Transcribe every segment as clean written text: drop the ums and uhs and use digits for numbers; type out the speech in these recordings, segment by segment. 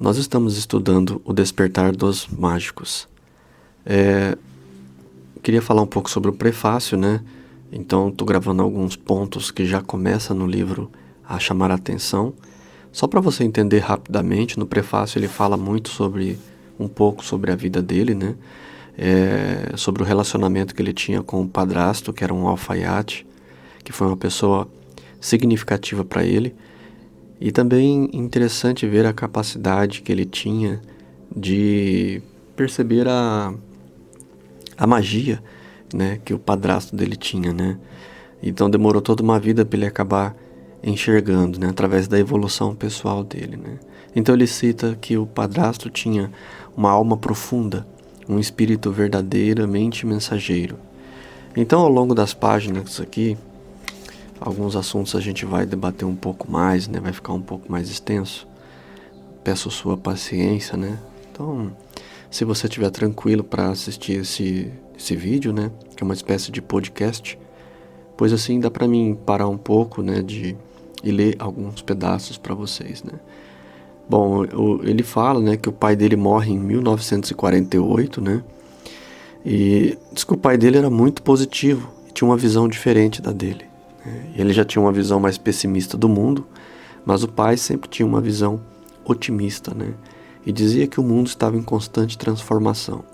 Nós estamos estudando o Despertar dos Mágicos. Queria falar um pouco sobre o prefácio, né? Então, estou gravando alguns pontos que já começam no livro a chamar a atenção. Só para você entender rapidamente, no prefácio ele fala muito um pouco sobre a vida dele, né? Sobre o relacionamento que ele tinha com o padrasto, que era um alfaiate, que foi uma pessoa significativa para ele. E também interessante ver a capacidade que ele tinha de perceber a magia, né, que o padrasto dele tinha, né? Então demorou toda uma vida para ele acabar enxergando, né, através da evolução pessoal dele, né? Então ele cita que o padrasto tinha uma alma profunda, um espírito verdadeiramente mensageiro. Então, ao longo das páginas aqui, alguns assuntos a gente vai debater um pouco mais, né? Vai ficar um pouco mais extenso. Peço sua paciência, né? Então, se você estiver tranquilo para assistir esse vídeo, né? Que é uma espécie de podcast, pois assim dá para mim parar um pouco, né? E ler alguns pedaços para vocês, né? Bom, ele fala, né? Que o pai dele morre em 1948, né? E diz que o pai dele era muito positivo e tinha uma visão diferente da dele. Ele já tinha uma visão mais pessimista do mundo, mas o pai sempre tinha uma visão otimista, né? E dizia que o mundo estava em constante transformação.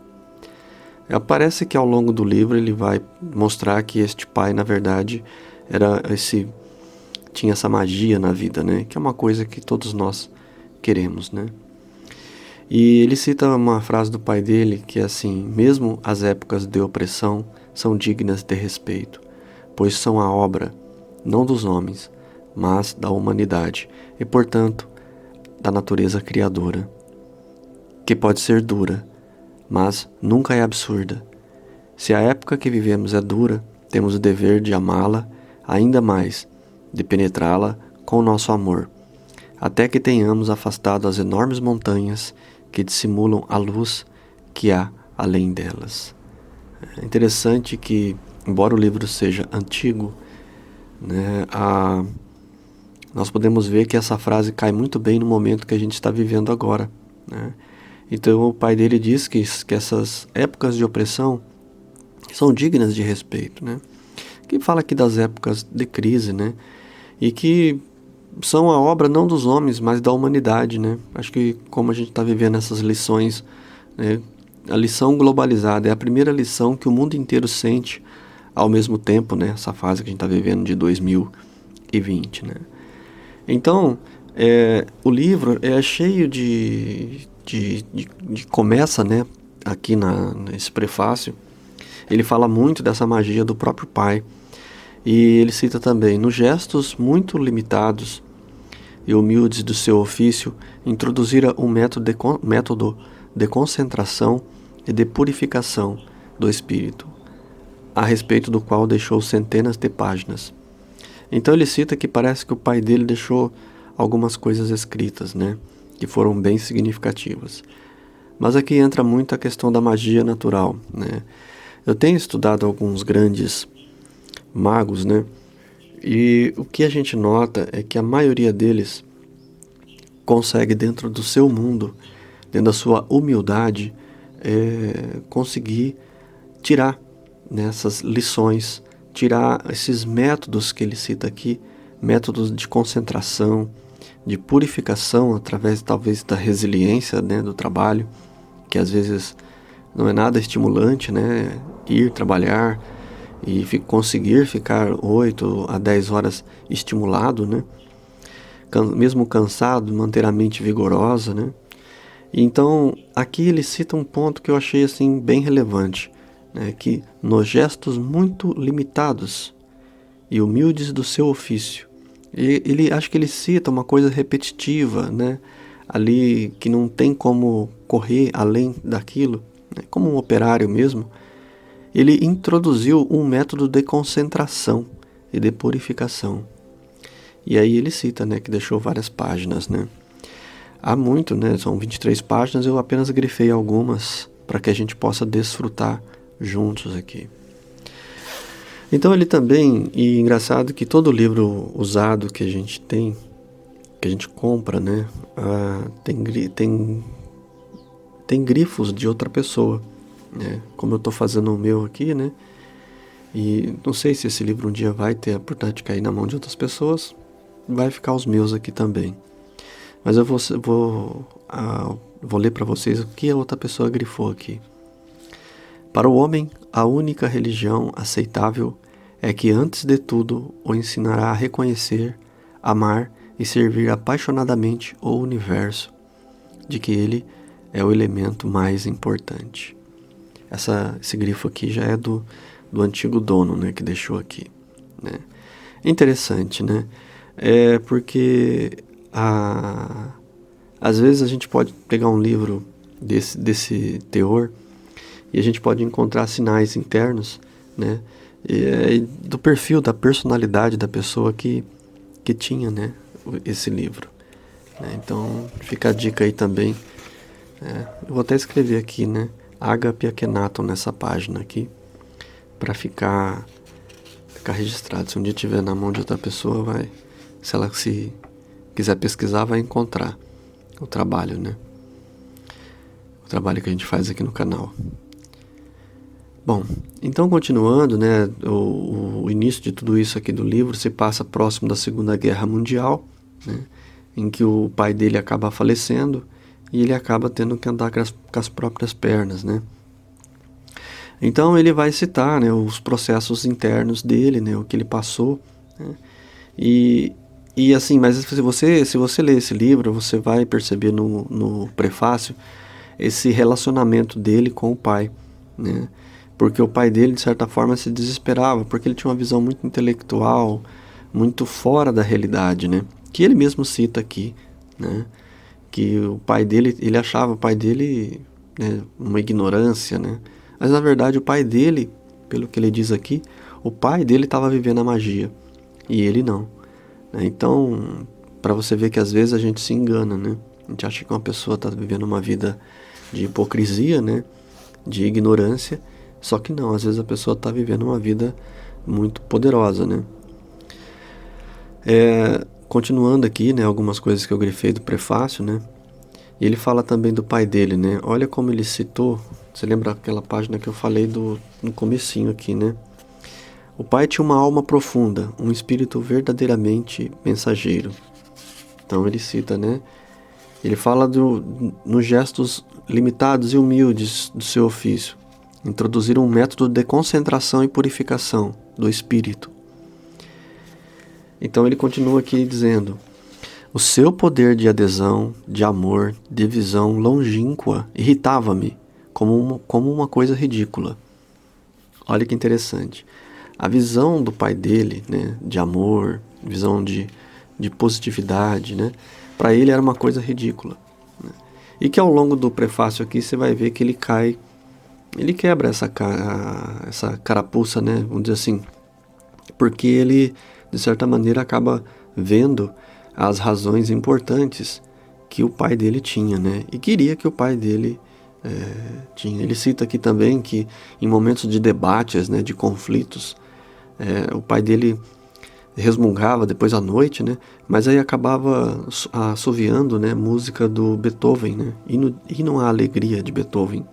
Parece que ao longo do livro ele vai mostrar que este pai, na verdade, tinha essa magia na vida, né? Que é uma coisa que todos nós queremos, né? E ele cita uma frase do pai dele que é assim: mesmo as épocas de opressão são dignas de respeito, pois são a obra não dos homens, mas da humanidade e, portanto, da natureza criadora, que pode ser dura, mas nunca é absurda. Se a época que vivemos é dura, temos o dever de amá-la ainda mais, de penetrá-la com o nosso amor, até que tenhamos afastado as enormes montanhas que dissimulam a luz que há além delas. É interessante que, embora o livro seja antigo, né, nós podemos ver que essa frase cai muito bem no momento que a gente está vivendo agora, né? Então o pai dele diz que essas épocas de opressão são dignas de respeito, né? Que fala aqui das épocas de crise, né? E que são a obra não dos homens, mas da humanidade, né? Acho que como a gente está vivendo essas lições, né? A lição globalizada é a primeira lição que o mundo inteiro sente ao mesmo tempo, né? Essa fase que a gente está vivendo de 2020, né? Então, o livro é cheio de começa, né? Aqui nesse prefácio, ele fala muito dessa magia do próprio pai. E ele cita também: nos gestos muito limitados e humildes do seu ofício, introduzira um método de concentração e de purificação do espírito, a respeito do qual deixou centenas de páginas. Então ele cita que parece que o pai dele deixou algumas coisas escritas, né, que foram bem significativas. Mas aqui entra muito a questão da magia natural, né? Eu tenho estudado alguns grandes magos, né, e o que a gente nota é que a maioria deles consegue, dentro do seu mundo, dentro da sua humildade, conseguir tirar nessas lições, tirar esses métodos que ele cita aqui, métodos de concentração, de purificação através talvez da resiliência, né, do trabalho, que às vezes não é nada estimulante, né, ir trabalhar e conseguir ficar 8 a 10 horas estimulado, né, mesmo cansado, manter a mente vigorosa, né. Então aqui ele cita um ponto que eu achei assim bem relevante, né, que nos gestos muito limitados e humildes do seu ofício, acho que ele cita uma coisa repetitiva, né, ali que não tem como correr além daquilo, né, como um operário mesmo. Ele introduziu um método de concentração e de purificação. E aí ele cita, né, que deixou várias páginas, né. Há muito, né, são 23 páginas, eu apenas grifei algumas para que a gente possa desfrutar juntos aqui. Então ele também, e engraçado que todo livro usado que a gente tem, que a gente compra, né? Tem grifos de outra pessoa, né? Como eu estou fazendo o meu aqui, né? E não sei se esse livro um dia vai ter a oportunidade de cair na mão de outras pessoas, vai ficar os meus aqui também. Mas eu vou ler para vocês o que a outra pessoa grifou aqui. Para o homem, a única religião aceitável é que, antes de tudo, o ensinará a reconhecer, amar e servir apaixonadamente o universo, de que ele é o elemento mais importante. Esse grifo aqui já é do antigo dono, né, que deixou aqui, né? Interessante, né? Porque às vezes a gente pode pegar um livro desse teor e a gente pode encontrar sinais internos, né? Do perfil, da personalidade da pessoa que tinha, né, esse livro, né? Então fica a dica aí também. Eu vou até escrever aqui, né, Ágape Akhenaton nessa página aqui, para ficar registrado. Se um dia tiver na mão de outra pessoa, se ela quiser pesquisar, vai encontrar o trabalho, né? O trabalho que a gente faz aqui no canal. Bom, então continuando, né, o início de tudo isso aqui do livro se passa próximo da Segunda Guerra Mundial, né, em que o pai dele acaba falecendo e ele acaba tendo que andar com as próprias pernas, né? Então ele vai citar, né, os processos internos dele, né, o que ele passou, né? E assim, mas se você ler esse livro, você vai perceber no prefácio esse relacionamento dele com o pai, né? Porque o pai dele, de certa forma, se desesperava, porque ele tinha uma visão muito intelectual, muito fora da realidade, né? Que ele mesmo cita aqui, né? Que o pai dele, ele achava o pai dele, né, uma ignorância, né? Mas na verdade o pai dele, pelo que ele diz aqui, o pai dele estava vivendo a magia e ele não, né? Então, para você ver que às vezes a gente se engana, né? A gente acha que uma pessoa está vivendo uma vida de hipocrisia, né? De ignorância, só que não, às vezes a pessoa está vivendo uma vida muito poderosa, né? Continuando aqui, né, algumas coisas que eu grifei do prefácio, né? E ele fala também do pai dele, né? Olha como ele citou, você lembra aquela página que eu falei no comecinho aqui, né? O pai tinha uma alma profunda, um espírito verdadeiramente mensageiro. Então ele cita, né? Ele fala nos gestos limitados e humildes do seu ofício. Introduzir um método de concentração e purificação do espírito. Então ele continua aqui dizendo: o seu poder de adesão, de amor, de visão longínqua irritava-me como uma coisa ridícula. Olha que interessante. A visão do pai dele, né, de amor, visão de positividade, né, para ele era uma coisa ridícula, né? E que ao longo do prefácio aqui você vai ver que ele quebra essa carapuça, né, vamos dizer assim, porque ele, de certa maneira, acaba vendo as razões importantes que o pai dele tinha, né, e queria que o pai dele tinha. Ele cita aqui também que em momentos de debates, né, de conflitos, o pai dele resmungava depois à noite, né, mas aí acabava assoviando, né, música do Beethoven, né, hino à alegria de Beethoven.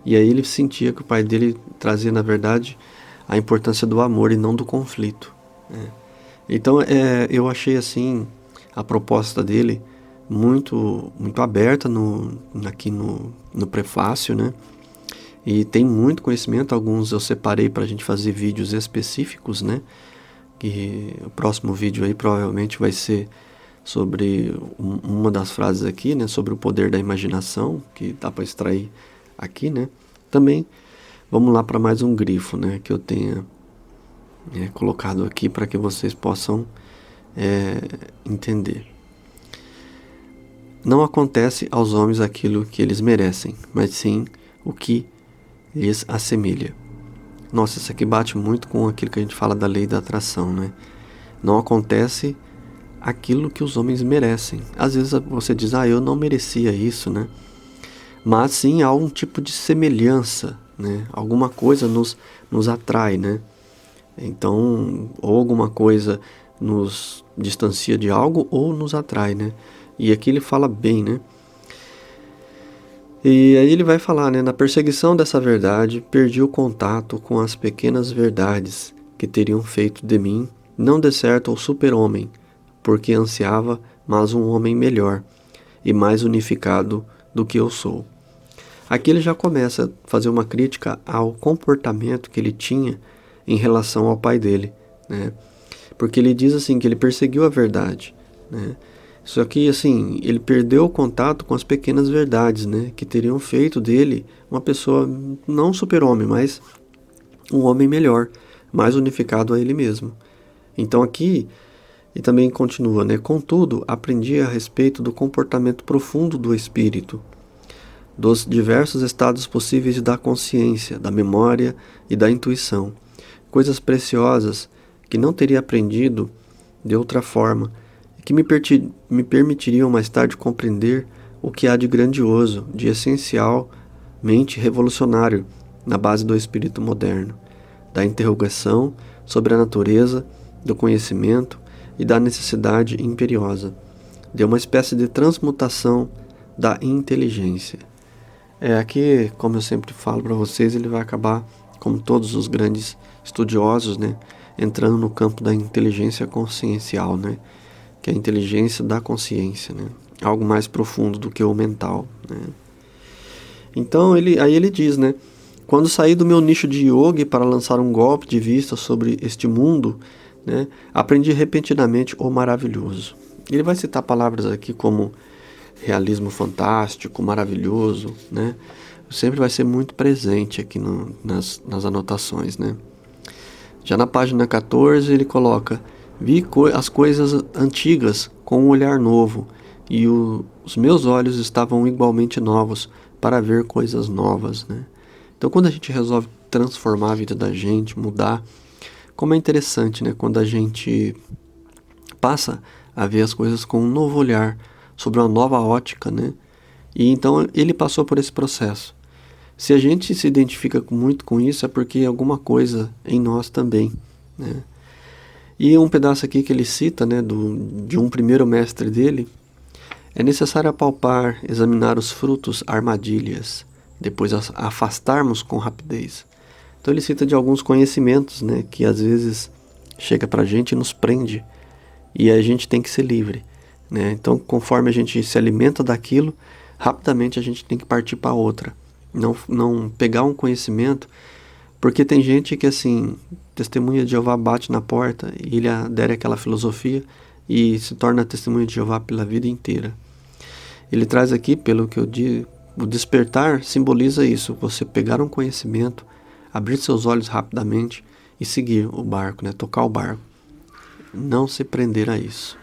E aí ele sentia que o pai dele trazia, na verdade, a importância do amor e não do conflito, né? Então eu achei assim a proposta dele muito, muito aberta aqui no prefácio, né? E tem muito conhecimento, alguns eu separei para a gente fazer vídeos específicos, né? Que o próximo vídeo aí provavelmente vai ser sobre uma das frases aqui, né? Sobre o poder da imaginação, que dá para extrair aqui, né? Também vamos lá para mais um grifo, né? Que eu tenha colocado aqui para que vocês possam entender. Não acontece aos homens aquilo que eles merecem, mas sim o que lhes assemelha. Nossa, isso aqui bate muito com aquilo que a gente fala da lei da atração, né? Não acontece aquilo que os homens merecem. Às vezes você diz, eu não merecia isso, né? Mas sim há um tipo de semelhança, né? Alguma coisa nos atrai, né? Então, ou alguma coisa nos distancia de algo ou nos atrai, né? E aqui ele fala bem, né? E aí ele vai falar, né? Na perseguição dessa verdade, perdi o contato com as pequenas verdades que teriam feito de mim, não de certo o super-homem, porque ansiava, mas um homem melhor e mais unificado do que eu sou. Aqui ele já começa a fazer uma crítica ao comportamento que ele tinha em relação ao pai dele, né? Porque ele diz assim que ele perseguiu a verdade, né? Só que assim, ele perdeu o contato com as pequenas verdades, né? Que teriam feito dele uma pessoa, não um super-homem, mas um homem melhor, mais unificado a ele mesmo. Então aqui, e também continua, né? Contudo, aprendi a respeito do comportamento profundo do espírito, dos diversos estados possíveis da consciência, da memória e da intuição, coisas preciosas que não teria aprendido de outra forma, e que me permitiriam mais tarde compreender o que há de grandioso, de essencialmente revolucionário na base do espírito moderno, da interrogação sobre a natureza, do conhecimento e da necessidade imperiosa, de uma espécie de transmutação da inteligência. Aqui, como eu sempre falo para vocês, ele vai acabar, como todos os grandes estudiosos, né, entrando no campo da inteligência consciencial, né, que é a inteligência da consciência, né, algo mais profundo do que o mental, né. Então, aí ele diz, né, quando saí do meu nicho de yogi para lançar um golpe de vista sobre este mundo, né, aprendi repentinamente o maravilhoso. Ele vai citar palavras aqui como realismo fantástico, maravilhoso, né? Sempre vai ser muito presente aqui nas anotações, né? Já na página 14 ele coloca: vi as coisas antigas com um olhar novo, e os meus olhos estavam igualmente novos para ver coisas novas, né? Então quando a gente resolve transformar a vida da gente, mudar, como é interessante, né? Quando a gente passa a ver as coisas com um novo olhar, sobre uma nova ótica, né? E então ele passou por esse processo. Se a gente se identifica muito com isso, é porque alguma coisa em nós também, né? E um pedaço aqui que ele cita, né, de um primeiro mestre dele: é necessário apalpar, examinar os frutos, armadilhas, depois afastarmos com rapidez. Então ele cita de alguns conhecimentos, né, que às vezes chega pra gente e nos prende, e a gente tem que ser livre, né? Então, conforme a gente se alimenta daquilo, rapidamente a gente tem que partir para outra. Não pegar um conhecimento, porque tem gente que, assim, testemunha de Jeová, bate na porta e ele adere àquela filosofia e se torna testemunha de Jeová pela vida inteira. Ele traz aqui, pelo que eu digo, o despertar simboliza isso: você pegar um conhecimento, abrir seus olhos rapidamente e seguir o barco, né? Tocar o barco. Não se prender a isso.